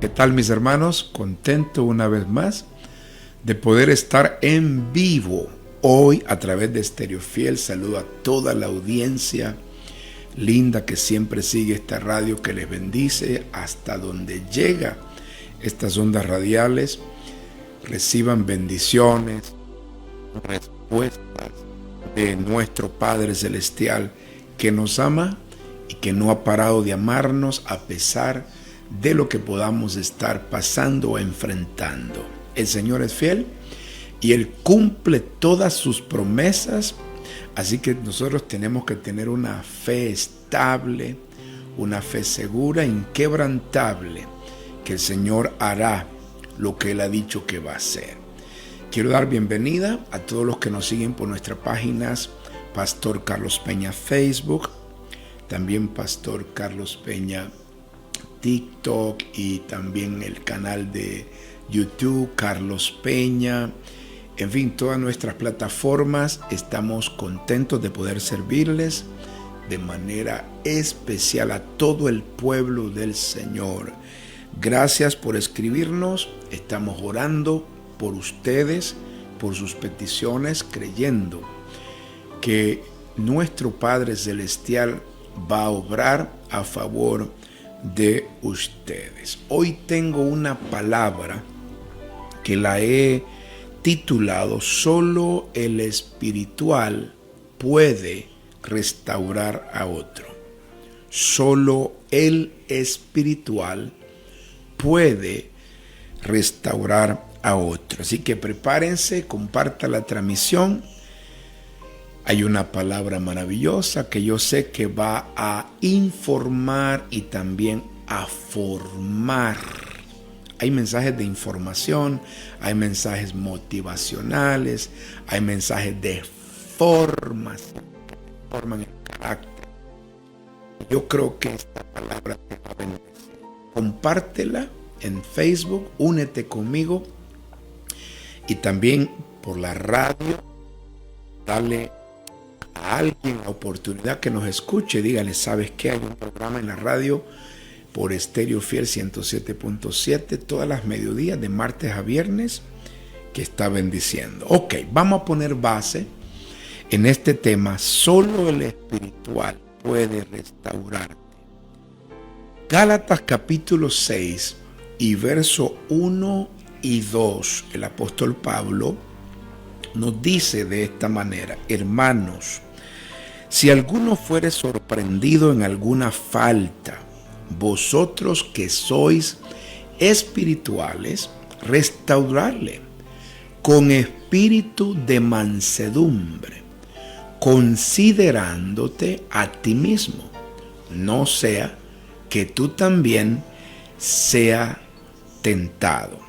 ¿Qué tal, mis hermanos? Contento una vez más de poder estar en vivo hoy a través de Estéreo Fiel. Saludo a toda la audiencia linda que siempre sigue esta radio, que les bendice hasta donde llega estas ondas radiales. Reciban bendiciones, respuestas de nuestro Padre Celestial, que nos ama y que no ha parado de amarnos a pesar de lo que podamos estar pasando o enfrentando. El Señor es fiel y Él cumple todas sus promesas, así que nosotros tenemos que tener una fe estable, una fe segura, inquebrantable, que el Señor hará lo que Él ha dicho que va a hacer. Quiero dar bienvenida a todos los que nos siguen por nuestras páginas Pastor Carlos Peña Facebook, también Pastor Carlos Peña TikTok y también el canal de YouTube Carlos Peña. En fin, todas nuestras plataformas. Estamos contentos de poder servirles de manera especial a todo el pueblo del Señor. Gracias por escribirnos. Estamos orando por ustedes, por sus peticiones, creyendo que nuestro Padre Celestial va a obrar a favor de ustedes. Hoy tengo una palabra que la he titulado "Solo el espiritual puede restaurar a otro". Solo el espiritual puede restaurar a otro. Así que prepárense, comparta la transmisión. Hay una palabra maravillosa que yo sé que va a informar y también a formar. Hay mensajes de información, hay mensajes motivacionales, hay mensajes de formación, que forman el carácter. Yo creo que esta palabra te va a bendecir. Compártela en Facebook, únete conmigo y también por la radio. Dale a alguien la oportunidad que nos escuche. Dígale, ¿sabes qué? Hay un programa en la radio por Estéreo Fiel 107.7 todas las mediodías de martes a viernes que está bendiciendo. Ok, vamos a poner base en este tema. Solo el espiritual puede restaurarte. Gálatas capítulo 6 y verso 1 y 2. El apóstol Pablo nos dice de esta manera: hermanos, si alguno fuere sorprendido en alguna falta, vosotros que sois espirituales, restaurarle con espíritu de mansedumbre, considerándote a ti mismo, no sea que tú también sea tentado.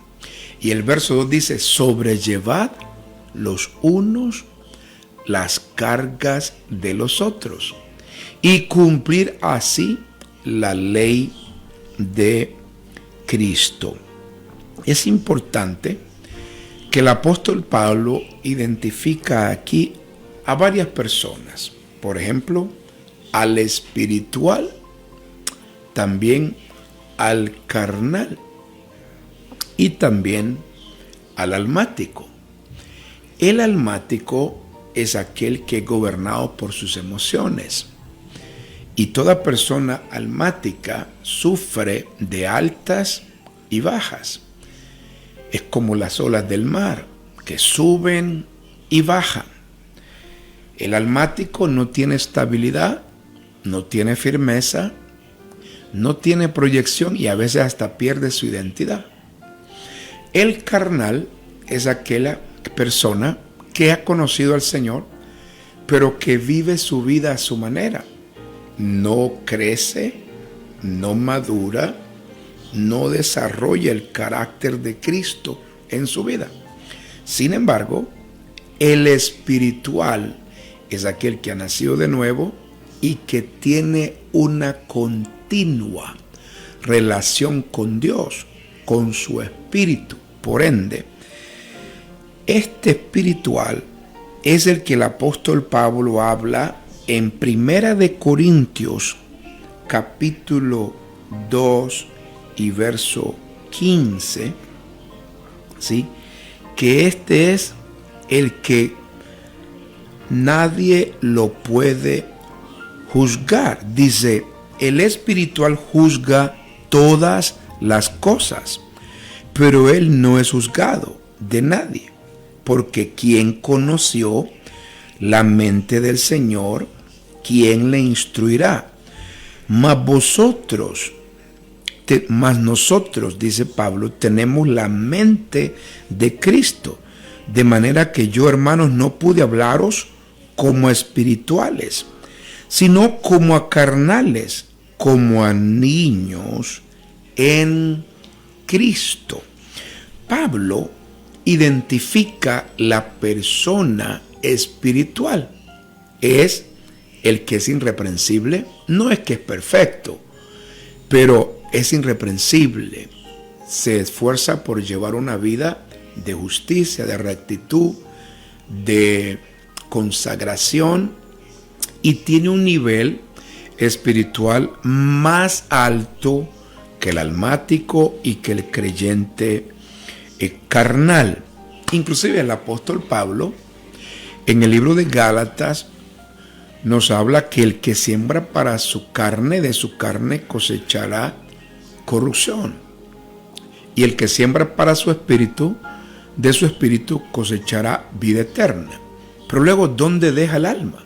Y el verso 2 dice: sobrellevad los unos las cargas de los otros y cumplir así la ley de Cristo. Es importante que el apóstol Pablo identifica aquí a varias personas. Por ejemplo, al espiritual, también al carnal y también al almático. El almático es aquel que es gobernado por sus emociones. Y toda persona almática sufre de altas y bajas. Es como las olas del mar, que suben y bajan. El almático no tiene estabilidad, no tiene firmeza, no tiene proyección y a veces hasta pierde su identidad. El carnal es aquella persona que ha conocido al Señor, pero que vive su vida a su manera. No crece, no madura, no desarrolla el carácter de Cristo en su vida. Sin embargo, el espiritual es aquel que ha nacido de nuevo y que tiene una continua relación con Dios, con su espíritu. Por ende, este espiritual es el que el apóstol Pablo habla en 1 Corintios capítulo 2 y verso 15, ¿sí? Que este es el que nadie lo puede juzgar. Dice, el espiritual juzga todas las cosas, pero él no es juzgado de nadie, porque ¿quién conoció la mente del Señor? ¿Quién le instruirá? Mas nosotros, dice Pablo, tenemos la mente de Cristo, de manera que yo, hermanos, no pude hablaros como a espirituales, sino como a carnales, como a niños en Cristo. Pablo identifica la persona espiritual. Es el que es irreprensible, no es que es perfecto, pero es irreprensible. Se esfuerza por llevar una vida de justicia, de rectitud, de consagración, y tiene un nivel espiritual más alto que el almático y que el creyente carnal. Inclusive el apóstol Pablo en el libro de Gálatas nos habla que el que siembra para su carne, de su carne cosechará corrupción, y el que siembra para su espíritu, de su espíritu cosechará vida eterna. Pero luego, ¿dónde deja el alma?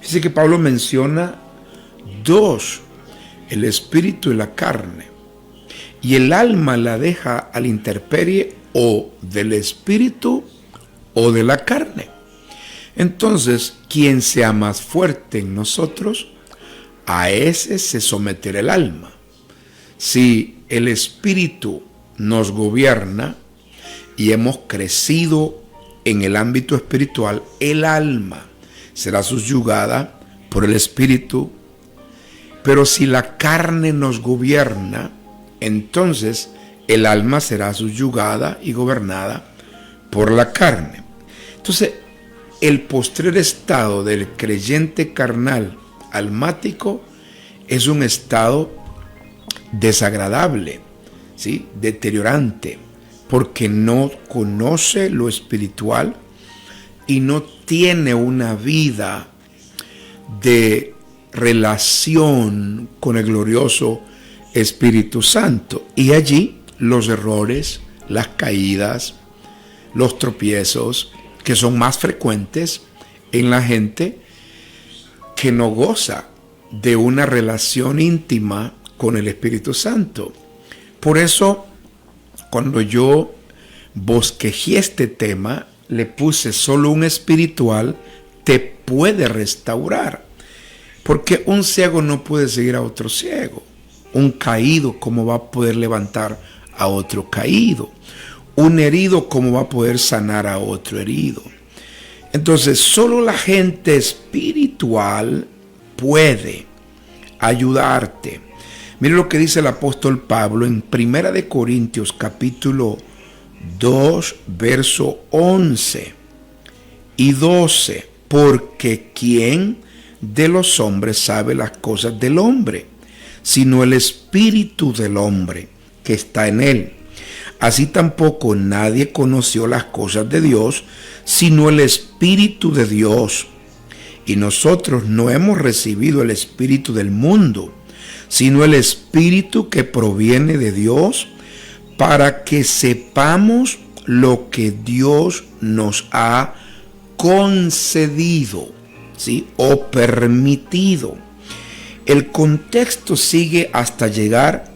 Dice que Pablo menciona dos, el espíritu y la carne, y el alma la deja a la intemperie o del espíritu o de la carne. Entonces, quien sea más fuerte en nosotros, a ese se someterá el alma. Si el espíritu nos gobierna y hemos crecido en el ámbito espiritual, el alma será subyugada por el espíritu. Pero si la carne nos gobierna, entonces el alma será subyugada y gobernada por la carne. Entonces, el postrer estado del creyente carnal almático es un estado desagradable, ¿sí? Deteriorante, porque no conoce lo espiritual y no tiene una vida de relación con el glorioso Espíritu Santo. Y allí los errores, las caídas, los tropiezos, que son más frecuentes en la gente que no goza de una relación íntima con el Espíritu Santo. Por eso, cuando yo bosquejé este tema, le puse solo un espiritual te puede restaurar. Porque un ciego no puede seguir a otro ciego. Un caído, ¿cómo va a poder levantar a otro caído? Un herido, ¿cómo va a poder sanar a otro herido? Entonces, solo la gente espiritual puede ayudarte. Mire lo que dice el apóstol Pablo en 1 Corintios capítulo 2, verso 11 y 12. Porque ¿quién de los hombres sabe las cosas del hombre, sino el espíritu del hombre que está en él? Así tampoco nadie conoció las cosas de Dios, sino el Espíritu de Dios. Y nosotros no hemos recibido el espíritu del mundo, sino el Espíritu que proviene de Dios, para que sepamos lo que Dios nos ha concedido, ¿sí? O permitido. El contexto sigue hasta llegar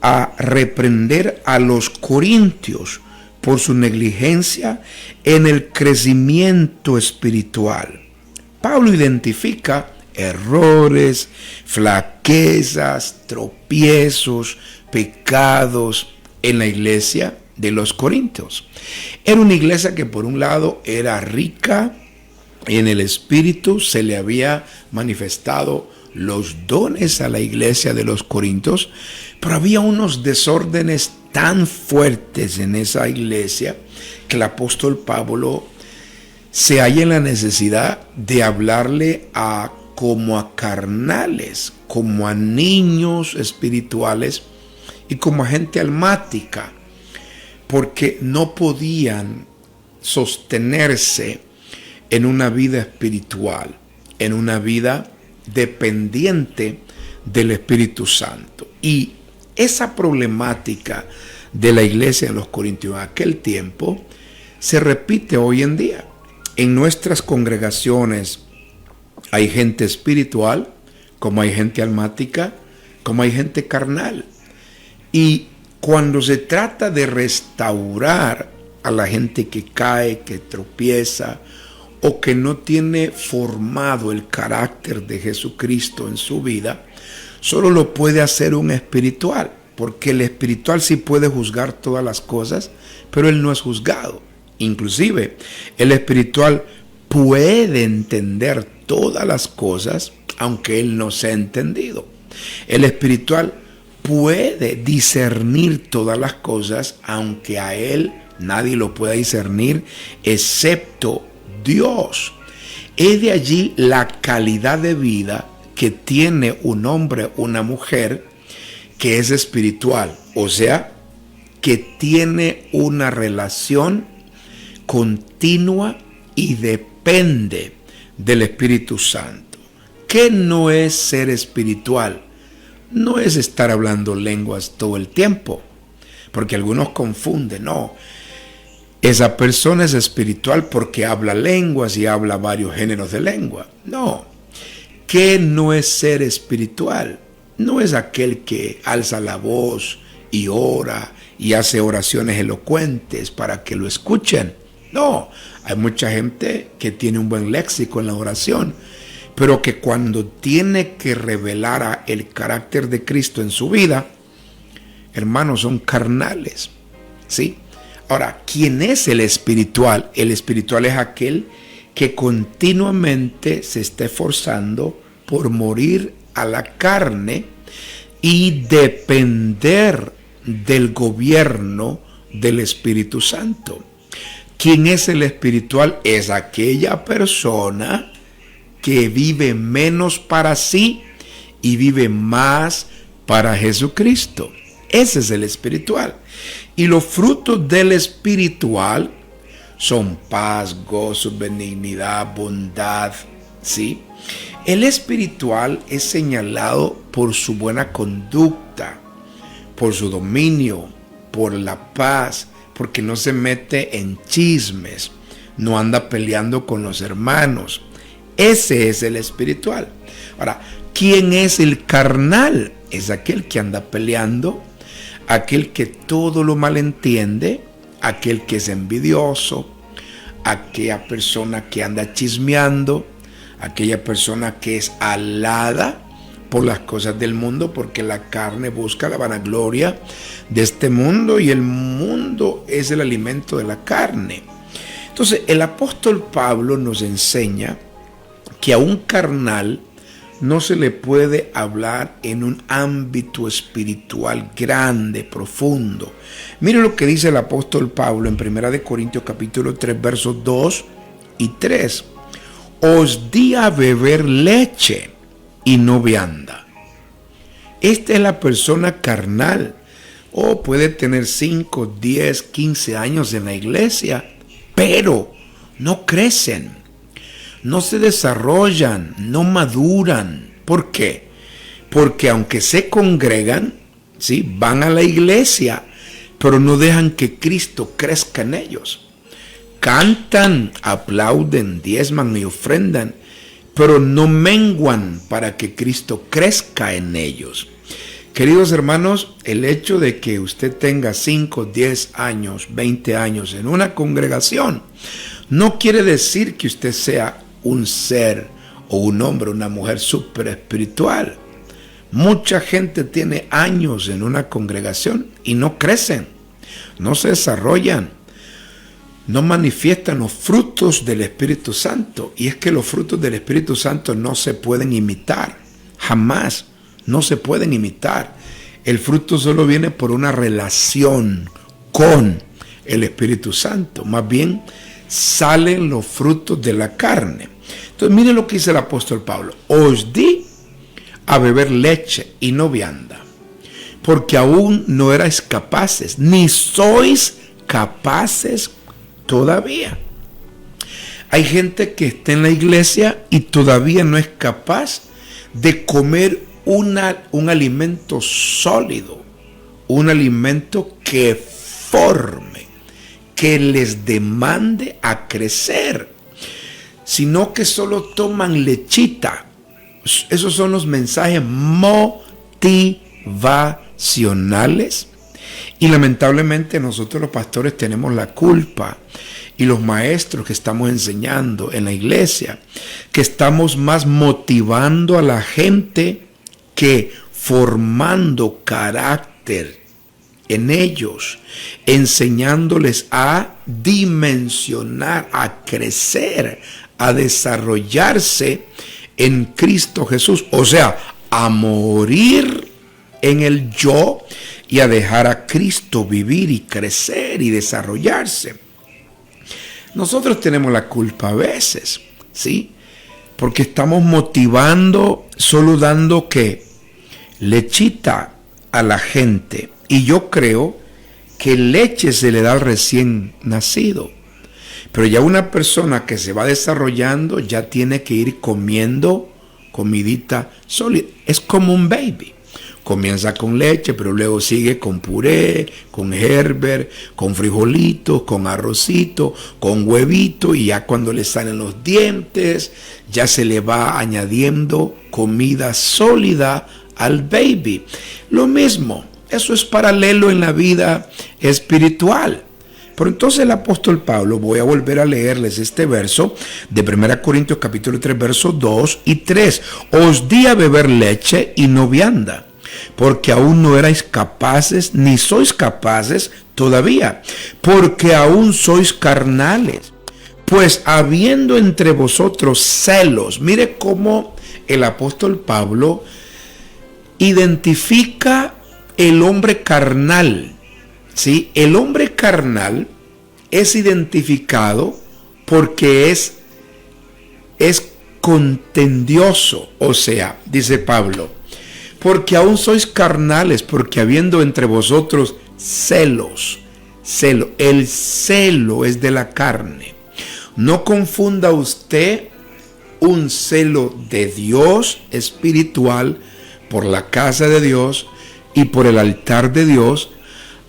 a reprender a los corintios por su negligencia en el crecimiento espiritual. Pablo identifica errores, flaquezas, tropiezos, pecados en la iglesia de los corintios. Era una iglesia que por un lado era rica en el espíritu, se le había manifestado los dones a la iglesia de los corintios, pero había unos desórdenes tan fuertes en esa iglesia que el apóstol Pablo se halla en la necesidad de hablarle como a carnales, como a niños espirituales, y como agente almática, porque no podían sostenerse en una vida espiritual, en una vida dependiente del Espíritu Santo. Y esa problemática de la iglesia de los Corintios en aquel tiempo se repite hoy en día. En nuestras congregaciones hay gente espiritual, como hay gente almática, como hay gente carnal. Y cuando se trata de restaurar a la gente que cae, que tropieza, o que no tiene formado el carácter de Jesucristo en su vida, solo lo puede hacer un espiritual, porque el espiritual sí puede juzgar todas las cosas, pero él no es juzgado. Inclusive, el espiritual puede entender todas las cosas, aunque él no sea entendido. El espiritual puede discernir todas las cosas, aunque a él nadie lo pueda discernir, excepto Dios. Es de allí la calidad de vida que tiene un hombre, una mujer, que es espiritual, o sea, que tiene una relación continua y depende del Espíritu Santo. ¿Qué no es ser espiritual? No es estar hablando lenguas todo el tiempo, porque algunos confunden, no. Esa persona es espiritual porque habla lenguas y habla varios géneros de lengua. No. ¿Qué no es ser espiritual? No es aquel que alza la voz y ora y hace oraciones elocuentes para que lo escuchen. No. Hay mucha gente que tiene un buen léxico en la oración, pero que cuando tiene que revelar el carácter de Cristo en su vida, hermanos, son carnales. ¿Sí? Ahora, ¿quién es el espiritual? El espiritual es aquel que continuamente se está esforzando por morir a la carne y depender del gobierno del Espíritu Santo. ¿Quién es el espiritual? Es aquella persona que vive menos para sí y vive más para Jesucristo. Ese es el espiritual. Y los frutos del espiritual son paz, gozo, benignidad, bondad, ¿sí? El espiritual es señalado por su buena conducta, por su dominio, por la paz, porque no se mete en chismes, no anda peleando con los hermanos. Ese es el espiritual. Ahora, ¿quién es el carnal? Es aquel que anda peleando, aquel que todo lo malentiende, aquel que es envidioso, aquella persona que anda chismeando, aquella persona que es alada por las cosas del mundo, porque la carne busca la vanagloria de este mundo y el mundo es el alimento de la carne. Entonces, el apóstol Pablo nos enseña que a un carnal no se le puede hablar en un ámbito espiritual grande, profundo. Mire lo que dice el apóstol Pablo en 1 Corintios capítulo 3, versos 2 y 3. Os di a beber leche y no vianda. Esta es la persona carnal. Puede tener 5, 10, 15 años en la iglesia, pero no crecen. No se desarrollan, no maduran. ¿Por qué? Porque aunque se congregan, ¿sí?, van a la iglesia, pero no dejan que Cristo crezca en ellos. Cantan, aplauden, diezman y ofrendan, pero no menguan para que Cristo crezca en ellos. Queridos hermanos, el hecho de que usted tenga 5, 10 años, 20 años en una congregación, no quiere decir que usted sea un ser o un hombre, una mujer súper espiritual. Mucha gente tiene años en una congregación y no crecen, no se desarrollan, no manifiestan los frutos del Espíritu Santo. Y es que los frutos del Espíritu Santo no se pueden imitar, jamás, no se pueden imitar. El fruto solo viene por una relación con el Espíritu Santo. Más bien, salen los frutos de la carne. Entonces, miren lo que dice el apóstol Pablo. Os di a beber leche y no vianda, porque aún no erais capaces, ni sois capaces todavía. Hay gente que está en la iglesia y todavía no es capaz de comer un alimento sólido, un alimento que forme, que les demande a crecer, sino que solo toman lechita. Esos son los mensajes motivacionales. Y lamentablemente nosotros los pastores tenemos la culpa, y los maestros que estamos enseñando en la iglesia, que estamos más motivando a la gente que formando carácter en ellos, enseñándoles a dimensionar, a crecer, a desarrollarse en Cristo Jesús. O sea, a morir en el yo y a dejar a Cristo vivir y crecer y desarrollarse. Nosotros tenemos la culpa a veces, ¿sí? Porque estamos motivando, solo dando ¿qué? Lechita a la gente. Y yo creo que leche se le da al recién nacido. Pero ya una persona que se va desarrollando ya tiene que ir comiendo comidita sólida. Es como un baby. Comienza con leche, pero luego sigue con puré, con Gerber, con frijolitos, con arrocito, con huevito, y ya cuando le salen los dientes, ya se le va añadiendo comida sólida al baby. Lo mismo, eso es paralelo en la vida espiritual. Pero entonces el apóstol Pablo, voy a volver a leerles este verso de 1 Corintios capítulo 3, versos 2 y 3. Os di a beber leche y no vianda, porque aún no erais capaces, ni sois capaces todavía, porque aún sois carnales. Pues habiendo entre vosotros celos, mire cómo el apóstol Pablo identifica el hombre carnal, ¿sí? El hombre carnal es identificado porque es contendioso, o sea, dice Pablo, porque aún sois carnales, porque habiendo entre vosotros celos. El celo es de la carne. No confunda usted un celo de Dios espiritual por la casa de Dios y por el altar de Dios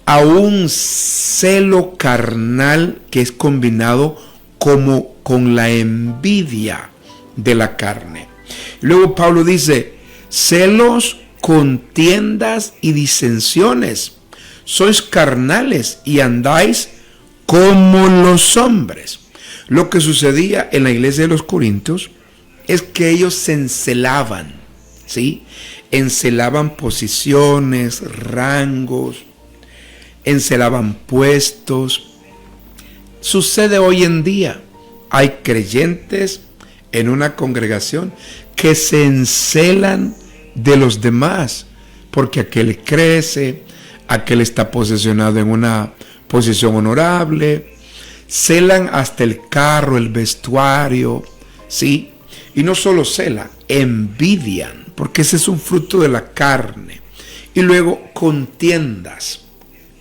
a un celo carnal que es combinado como con la envidia de la carne. Luego Pablo dice, celos, contiendas y disensiones. Sois carnales y andáis como los hombres. Lo que sucedía en la iglesia de los Corintios es que ellos se encelaban, ¿sí? Encelaban posiciones, rangos, encelaban puestos. Sucede hoy en día. Hay creyentes en una congregación que se encelan de los demás, porque aquel crece, aquel está posicionado en una posición honorable, celan hasta el carro, el vestuario, ¿sí? Y no solo celan, envidian, porque ese es un fruto de la carne. Y luego contiendas.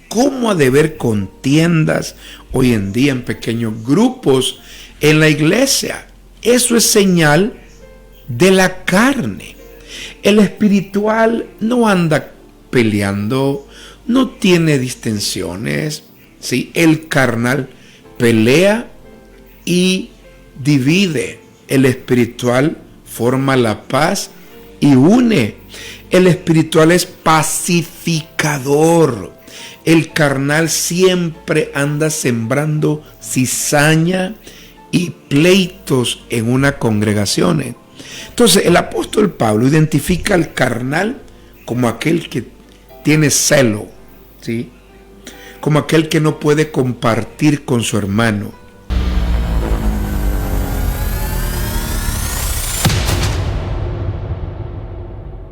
¿Cómo ha de haber contiendas hoy en día en pequeños grupos en la iglesia? Eso es señal de la carne. El espiritual no anda peleando, no tiene distensiones, ¿sí? El carnal pelea y divide. El espiritual forma la paz y une. El espiritual es pacificador. El carnal siempre anda sembrando cizaña y pleitos en una congregación. Entonces el apóstol Pablo identifica al carnal como aquel que tiene celo, ¿sí? Como aquel que no puede compartir con su hermano,